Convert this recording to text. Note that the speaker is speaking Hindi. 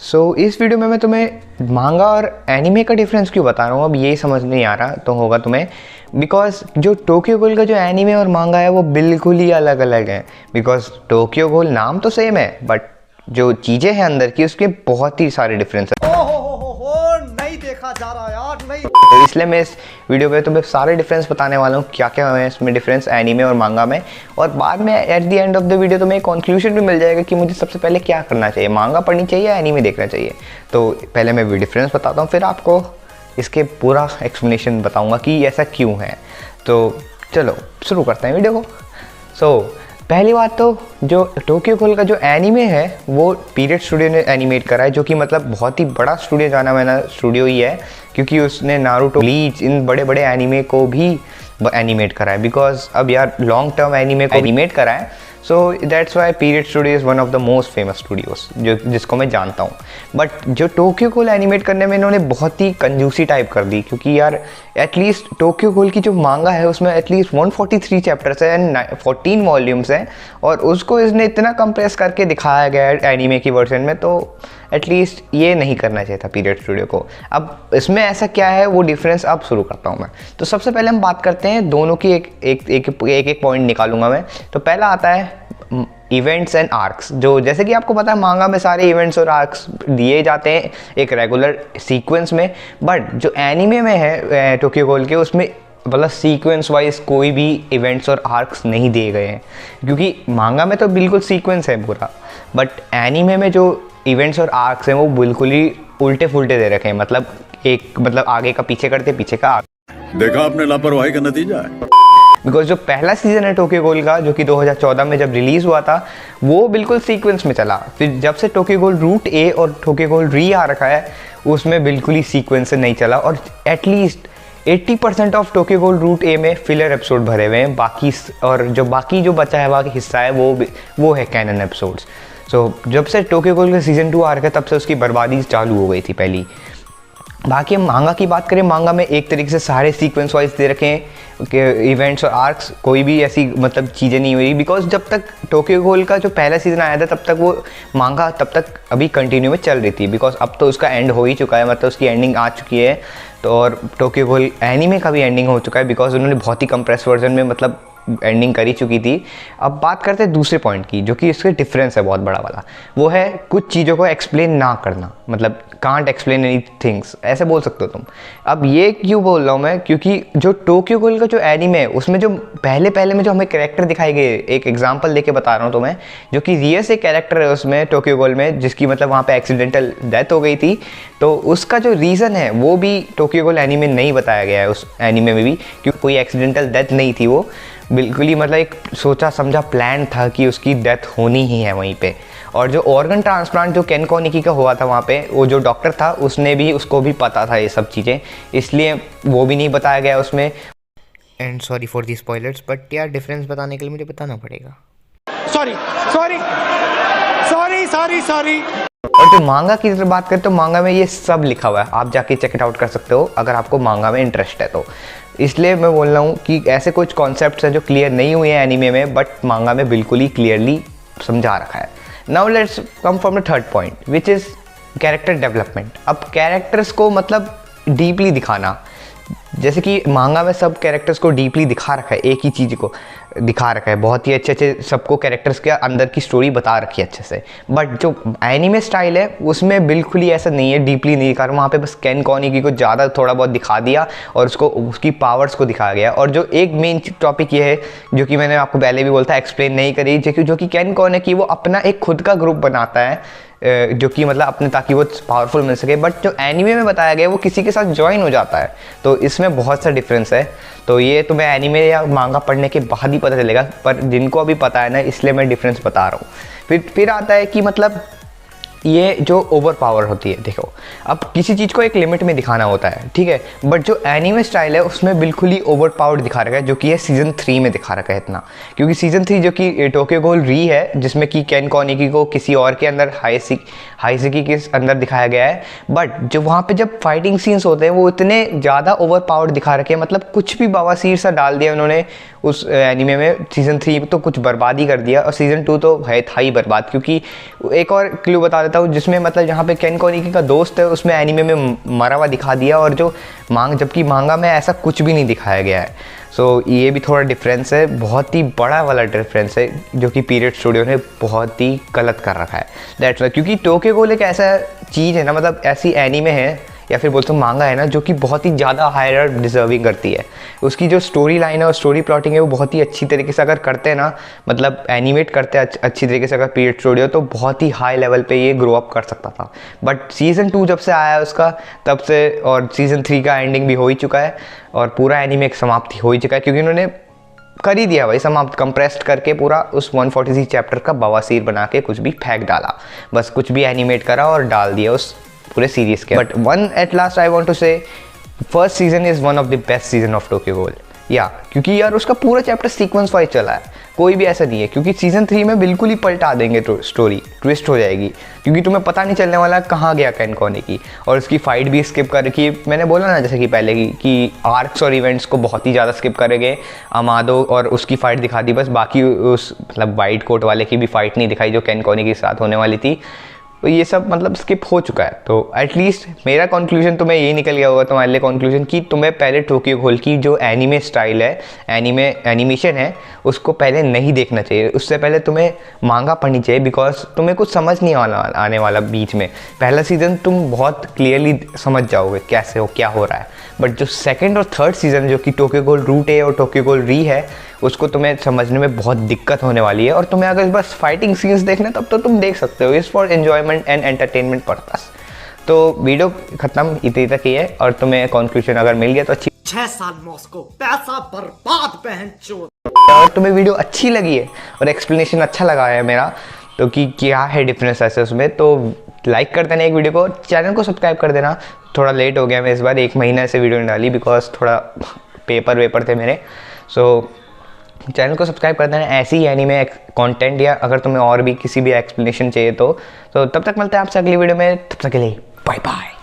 इस वीडियो में मैं तुम्हें मांगा और एनिमे का डिफरेंस क्यों बता रहा हूँ, अब यही समझ नहीं आ रहा तो होगा तुम्हें। बिकॉज जो टोक्यो गहोल का जो एनिमे और मांगा है वो बिल्कुल ही अलग अलग है। बिकॉज टोक्यो गहोल नाम तो सेम है बट जो चीज़ें हैं अंदर की उसके बहुत ही सारे डिफरेंस है। नहीं देखा जा रहा यार, नहीं। तो इसलिए मैं इस वीडियो में तुम्हें सारे डिफरेंस बताने वाला हूँ, क्या क्या है इसमें डिफरेंस एनीमे और मांगा में। और बाद में at the end of the video तुम्हें एक कंक्लूजन भी मिल जाएगा कि मुझे सबसे पहले क्या करना चाहिए, मांगा पढ़नी चाहिए या एनीमे देखना चाहिए। तो पहले मैं डिफरेंस बताता हूँ, फिर आपको इसके पूरा एक्सप्लेनेशन बताऊँगा कि ऐसा क्यों है। तो चलो शुरू करते हैं वीडियो को। पहली बात तो जो टोक्यो गहोल का जो एनीमे है वो पीरियड स्टूडियो ने एनिमेट करा है, जो कि मतलब बहुत ही बड़ा स्टूडियो, जाना माना स्टूडियो ही है, क्योंकि उसने नारुतो, ब्लीच, इन बड़े बड़े एनीमे को भी एनिमेट करा है। बिकॉज अब यार लॉन्ग टर्म एनीमे को एनिमेट करा है, so that's why period studio is one of the most famous studios जिसको मैं जानता हूँ। बट जो टोक्यो गहोल एनिमेट करने में इन्होंने बहुत ही कंजूसी टाइप कर दी, क्योंकि यार एटलीस्ट टोक्यो गहोल की जो मांगा है उसमें एटलीस्ट 143 चैप्टर्स है एंड 14 वॉल्यूम्स हैं, और उसको इसने इतना कंप्रेस करके दिखाया गया है एनीमे की वर्जन में। तो एटलीस्ट ये नहीं करना चाहिए था पीरियड स्टूडियो को। अब इसमें ऐसा क्या है वो डिफरेंस अब शुरू करता हूँ मैं। तो सबसे पहले हम बात करते हैं दोनों की, एक पॉइंट निकालूंगा मैं। तो पहला आता है इवेंट्स एंड आर्क्स। जो जैसे कि आपको पता है मांगा में सारे इवेंट्स और आर्क्स दिए जाते हैं एक रेगुलर सीक्वेंस में, बट जो एनीमे में है टोक्यो गहोल के, उसमें मतलब सीक्वेंस वाइज कोई भी इवेंट्स और आर्क्स नहीं दिए गए हैं। क्योंकि मांगा में तो बिल्कुल सीक्वेंस है पूरा, बट एनीमे में जो इवेंट्स और आर्क्स हैं वो बिल्कुल ही उल्टे फुल्टे दे रखे हैं। मतलब आगे का पीछे करते, पीछे का आगे। देखा आपने लापरवाही का नतीजा है। बिकॉज जो पहला सीजन है टोक्यो गहोल का, जो कि 2014 में जब रिलीज़ हुआ था, वो बिल्कुल सीक्वेंस में चला। फिर जब से टोक्यो गहोल रूट ए और टोक्यो गहोल री आ रखा है, उसमें बिल्कुल ही सीक्वेंस से नहीं चला। और एटलीस्ट 80% ऑफ टोक्यो गहोल रूट ए में फिलर एपिसोड भरे हुए हैं। बाकी जो बचा है बाकी हिस्सा है वो है कैनन एपिसोड्स। जब से टोक्यो गहोल का सीजन 2 आ रखा है तब से उसकी बर्बादी चालू हो गई थी पहली। बाकी हम मांगा की बात करें, मांगा में एक तरीके से सारे सीक्वेंस वाइज दे रखे हैं इवेंट्स और आर्क्स, कोई भी ऐसी मतलब चीज़ें नहीं हुई। बिकॉज जब तक टोक्यो गहोल का जो पहला सीज़न आया था तब तक वो मांगा तब तक अभी कंटिन्यू में चल रही थी। बिकॉज अब तो उसका एंड हो ही चुका है, मतलब उसकी एंडिंग आ चुकी है। तो और टोक्यो गहोल एनीमे का भी एंडिंग हो चुका है, बिकॉज उन्होंने बहुत ही कंप्रेस वर्जन में मतलब एंडिंग करी चुकी थी। अब बात करते हैं दूसरे पॉइंट की, जो कि इसके डिफरेंस है बहुत बड़ा वाला। वो है कुछ चीज़ों को एक्सप्लेन ना करना, मतलब कांट एक्सप्लेन एनी थिंग्स, ऐसे बोल सकते हो तुम। अब ये क्यों बोल रहा हूँ मैं, क्योंकि जो टोक्यो गहोल का जो एनीमे है उसमें जो पहले में जो हमें कैरेक्टर दिखाए गए, एक एग्जांपल देके बता रहा हूँ तुम्हें, जो कि रियस एक कैरेक्टर है उसमें टोक्यो गहोल में, जिसकी मतलब वहाँ पे एक्सीडेंटल डेथ हो गई थी। तो उसका जो रीज़न है वो भी टोक्यो गहोल एनीमे नहीं बताया गया है उस एनीमे में भी, क्योंकि कोई एक्सीडेंटल डेथ नहीं थी, वो बिल्कुल ही मतलब एक सोचा समझा प्लान था कि उसकी डेथ होनी ही है वहीं पे। और जो ऑर्गन ट्रांसप्लांट जो केन कोनिकी का हुआ था वहाँ पे, वो जो डॉक्टर था उसको भी पता था ये सब चीज़ें, इसलिए वो भी नहीं बताया गया उसमें। And sorry for the spoilers, but यार डिफरेंस बताने के लिए मुझे बताना पड़ेगा। सॉरी। और जो मांगा की बात करें तो मांगा में ये सब लिखा हुआ है, आप जाके चेक इट आउट कर सकते हो अगर आपको मांगा में इंटरेस्ट है तो। इसलिए मैं बोल रहा हूँ कि ऐसे कुछ कॉन्सेप्ट्स हैं जो क्लियर नहीं हुए हैं एनीमे में, बट मांगा में बिल्कुल ही क्लियरली समझा रखा है। Now let's come from the third point, which is character development. अब कैरेक्टर्स को मतलब डीपली दिखाना, जैसे कि मांगा में सब कैरेक्टर्स को डीपली दिखा रखा है, एक ही चीज़ को दिखा रखा है, बहुत ही अच्छे सबको कैरेक्टर्स के अंदर की स्टोरी बता रखी है अच्छे से। बट जो एनीमे स्टाइल है उसमें बिल्कुल ही ऐसा नहीं है, डीपली नहीं दिखा रहा। वहाँ पे बस केन कोनिकी को ज़्यादा थोड़ा बहुत दिखा दिया और उसकी पावर्स को दिखाया गया। और जो एक मेन टॉपिक ये है, जो कि मैंने आपको पहले भी बोला था, एक्सप्लेन नहीं करी, जो कि केन कोनिकी वो अपना एक खुद का ग्रुप बनाता है, जो कि मतलब अपने, ताकि वो पावरफुल मिल सके। बट जो एनीमे में बताया गया है वो किसी के साथ ज्वाइन हो जाता है, तो इसमें बहुत सा डिफरेंस है। तो ये तुम्हें एनीमे या मांगा पढ़ने के बाद ही पता चलेगा, पर जिनको अभी पता है ना, इसलिए मैं डिफरेंस बता रहा हूँ। फिर आता है कि मतलब ये जो ओवर पावर होती है, देखो अब किसी चीज़ को एक लिमिट में दिखाना होता है, ठीक है, बट जो एनीमे स्टाइल है उसमें बिल्कुल ही ओवर पावर्ड दिखा रखा है, जो कि ये सीज़न 3 में दिखा रखा है इतना। क्योंकि सीज़न 3 जो कि टोक्यो गहोल री है, जिसमें कि केन कोनिकी को किसी और के अंदर हाइसेकी के अंदर दिखाया गया है, बट जो वहाँ पे जब फाइटिंग सीन्स होते हैं वो इतने ज़्यादा ओवर पावर्ड दिखा रखे हैं, मतलब कुछ भी बवासीर सा डाल दिया उन्होंने उस एनीमे में। सीज़न 3 तो कुछ बर्बाद ही कर दिया, और सीज़न 2 तो है था ही बर्बाद। क्योंकि एक और क्लू बता देता हूँ, जिसमें मतलब जहाँ पे केन कोनिकी का दोस्त है उसमें एनीमे में मरा हुआ दिखा दिया, और जो जबकि मांगा में ऐसा कुछ भी नहीं दिखाया गया है। सो ये भी थोड़ा डिफरेंस है, बहुत ही बड़ा वाला डिफरेंस है, जो कि पीरियड स्टूडियो ने बहुत ही गलत कर रखा है। दैट्स वाई, क्योंकि टोक्यो गहोल एक ऐसा चीज़ है ना, मतलब ऐसी एनीमे है या फिर बोलते मांगा है ना, जो कि बहुत ही ज़्यादा हायर डिजर्विंग करती है। उसकी जो स्टोरी लाइन है और स्टोरी प्लॉटिंग है वो बहुत ही अच्छी तरीके से अगर करते हैं ना, मतलब एनिमेट करते हैं अच्छी तरीके से अगर पीरियड स्टूडियो, तो बहुत ही हाई लेवल पे ये ग्रो अप कर सकता था। बट सीज़न 2 जब से आया है उसका, तब से, और सीज़न 3 का एंडिंग भी हो ही चुका है और पूरा एनीमे एक समाप्ति हो ही चुका है, क्योंकि उन्होंने कर ही दिया भाई समाप्त, कंप्रेस्ड करके पूरा उस 146 चैप्टर का बवासीर बना के कुछ भी फेंक डाला, बस कुछ भी एनिमेट करा और डाल दिया उस पूरे सीरीज के। But one at last I want to say, first season is one of the best season of Tokyo Ghoul, या क्योंकि यार उसका पूरा चैप्टर सीक्वेंस वाइज चला है, कोई भी ऐसा नहीं है। क्योंकि सीजन 3 में बिल्कुल ही पलटा देंगे, स्टोरी ट्विस्ट हो जाएगी, क्योंकि तुम्हें पता नहीं चलने वाला कहाँ गया केन कोनिकी, और उसकी फाइट भी स्किप कर रखी है। मैंने बोला ना जैसे कि पहले कि आर्क्स और इवेंट्स को बहुत ही ज़्यादा स्किप करेंगे। अमादो और उसकी फाइट दिखा दी बस, बाकी उस मतलब वाइट कोट वाले की भी फाइट नहीं दिखाई जो केन कोनिकी के साथ होने वाली थी। तो ये सब मतलब स्किप हो चुका है। तो एटलीस्ट मेरा कंक्लूजन तुम्हें यही निकल गया होगा तुम्हारे लिए कंक्लूजन, कि तुम्हें पहले टोक्यो गहोल की जो एनीमे स्टाइल है, एनिमेशन है, उसको पहले नहीं देखना चाहिए। उससे पहले तुम्हें मांगा पढ़नी चाहिए, बिकॉज तुम्हें कुछ समझ नहीं आने वाला बीच में। पहला सीज़न तुम बहुत क्लियरली समझ जाओगे कैसे हो, क्या हो रहा है। बट जो सेकंड और थर्ड सीज़न जो कि टोक्यो गहोल रूट ए और टोक्यो गहोल री है, उसको तुम्हें समझने में बहुत दिक्कत होने वाली है। और तुम्हें अगर बस फाइटिंग सीन्स देखना तब तो तुम देख सकते हो, इस for enjoyment and entertainment purpose. तो वीडियो ख़त्म इतनी तक ही है, और तुम्हें कंक्लूजन अगर मिल गया तो अच्छी। 6 साल मॉस्को, पैसा बर्बाद बहन चोद। और तुम्हें वीडियो अच्छी लगी है और एक्सप्लेनेशन अच्छा लगा है मेरा, तो कि क्या है डिफरेंस ऐसे उसमें, तो लाइक कर देना एक वीडियो को, चैनल को सब्सक्राइब कर देना। थोड़ा लेट हो गया मैं इस बार, 1 महीना से वीडियो नहीं डाली, बिकॉज थोड़ा पेपर थे मेरे। सो चैनल को सब्सक्राइब कर देना ऐसी ही एनीमे कंटेंट, या अगर तुम्हें और भी किसी भी एक्सप्लेनेशन चाहिए तो तब तक मिलते हैं आपसे अगली वीडियो में। तब तक के लिए बाय बाय।